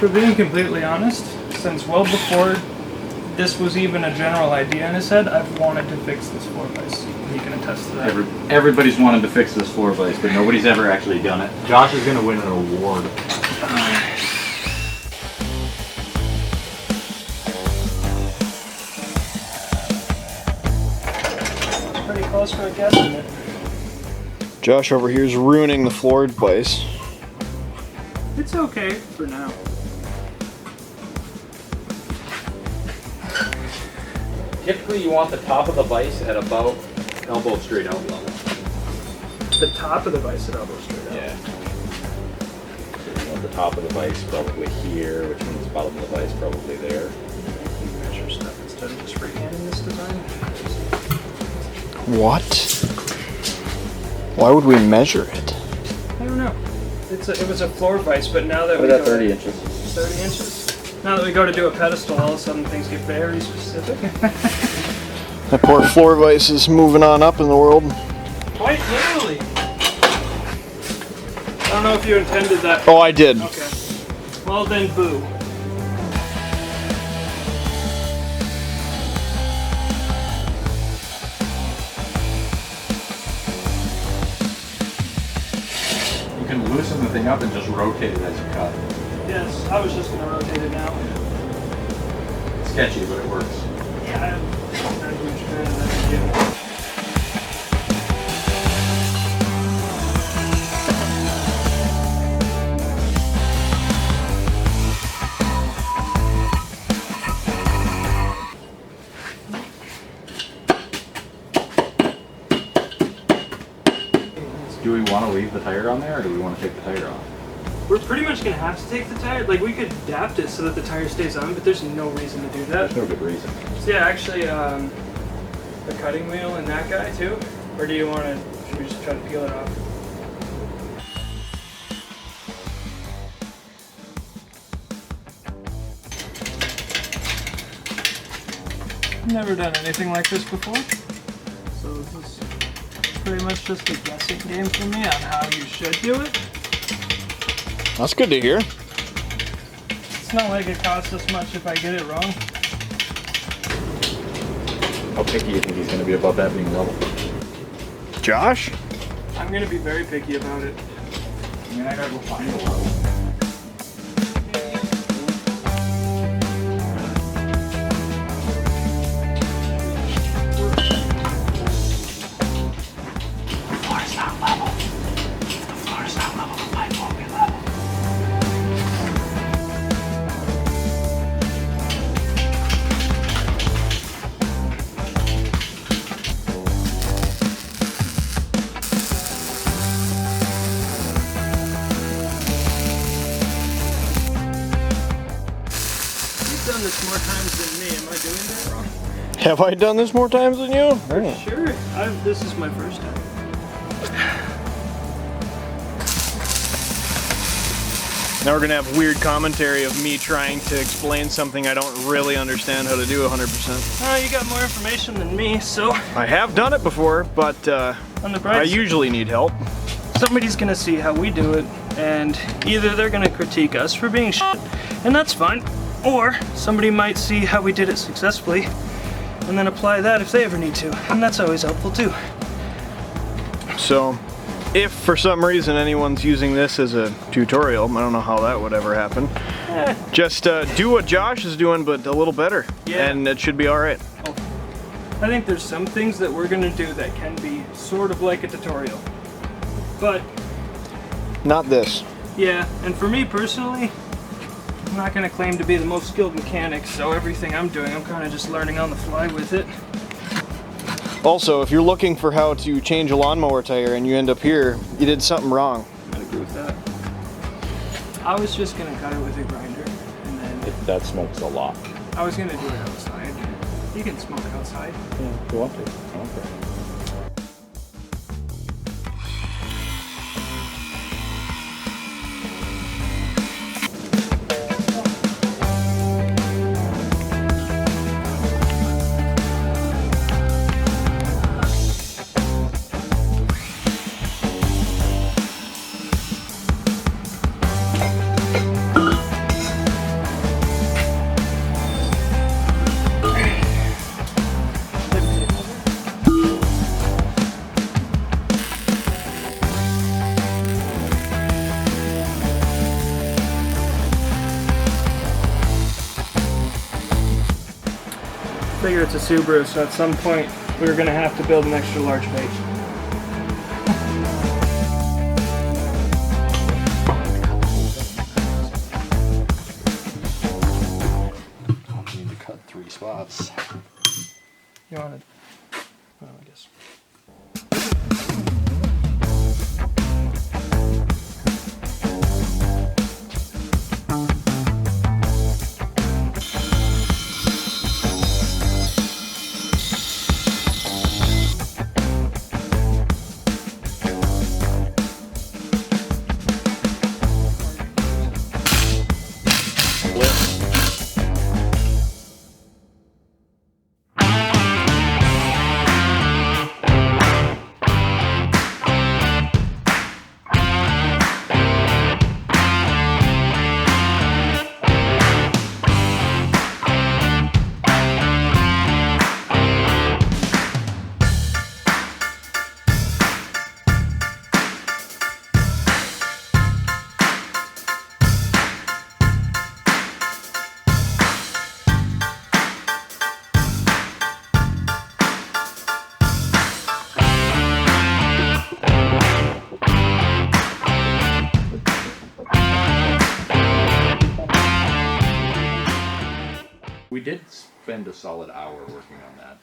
if we're being completely honest, since well before this was even a general idea in his head, I've wanted to fix this floor vise. He can attest to that. Everybody's wanted to fix this floor vise, but nobody's ever actually done it. Josh is going to win an award. Pretty close for a guesstimate. Josh over here is ruining the floor vise. It's okay for now. Typically, you want the top of the vise at about elbow straight out level. The top of the vise at elbow straight out. Yeah. So you want the top of the vise probably here, which means the bottom of the vise probably there. Measure stuff instead of just freehanding this design. What? Why would we measure it? I don't know. It was a floor vise, but now that What we about go 30 inches? 30 inches. Now that we go to do a pedestal, all of a sudden things get very specific. That poor floor vise is moving on up in the world. Quite literally. I don't know if you intended that. Oh, I did. Okay. Well then, boo. You can loosen the thing up and just rotate it as you cut. Yes, I was just going to rotate it now. It's sketchy, but it works. Yeah, I'm not a huge fan of that idea. Do we want to leave the tire on there, or do we want to take the tire off? We're pretty much going to have to take the tire. Like, we could adapt it so that the tire stays on, but there's no reason to do that. There's no good reason. So yeah, actually, the cutting wheel and that guy too? Or do you want to, should we just try to peel it off? Never done anything like this before. So this is pretty much just a guessing game for me on how you should do it. That's good to hear. It's not like it costs us much if I get it wrong. How picky do you think he's going to be about that being level? Josh? I'm going to be very picky about it. I mean, I gotta go find a level. Done this more times than me. Am I doing that wrong? Have I done this more times than you? Sure. This is my first time. Now we're gonna have weird commentary of me trying to explain something I don't really understand how to do 100%. You got more information than me, so I have done it before, but on the bright I side, usually need help. somebody's gonna see how we do it, and either they're gonna critique us for being shit, and that's fine, or somebody might see how we did it successfully and then apply that if they ever need to, and that's always helpful too. So, if for some reason anyone's using this as a tutorial, I don't know how that would ever happen, just do what Josh is doing, but a little better, and it should be alright. Oh. I think there's some things that we're gonna do that can be sort of like a tutorial, but Not this. yeah, and for me personally, I'm not going to claim to be the most skilled mechanic, so everything I'm doing, I'm kind of just learning on the fly with it. Also, if you're looking for how to change a lawnmower tire and you end up here, you did something wrong. I agree with that. I was just going to cut it with a grinder, and then That smokes a lot. I was going to do it outside. You can smoke outside. Yeah, if you want to. I don't care. sure it's a Subaru, so at some point we were gonna have to build an extra large bait. I need to cut 3 spots. You wanted? Well, I guess. We did spend a solid hour working on that.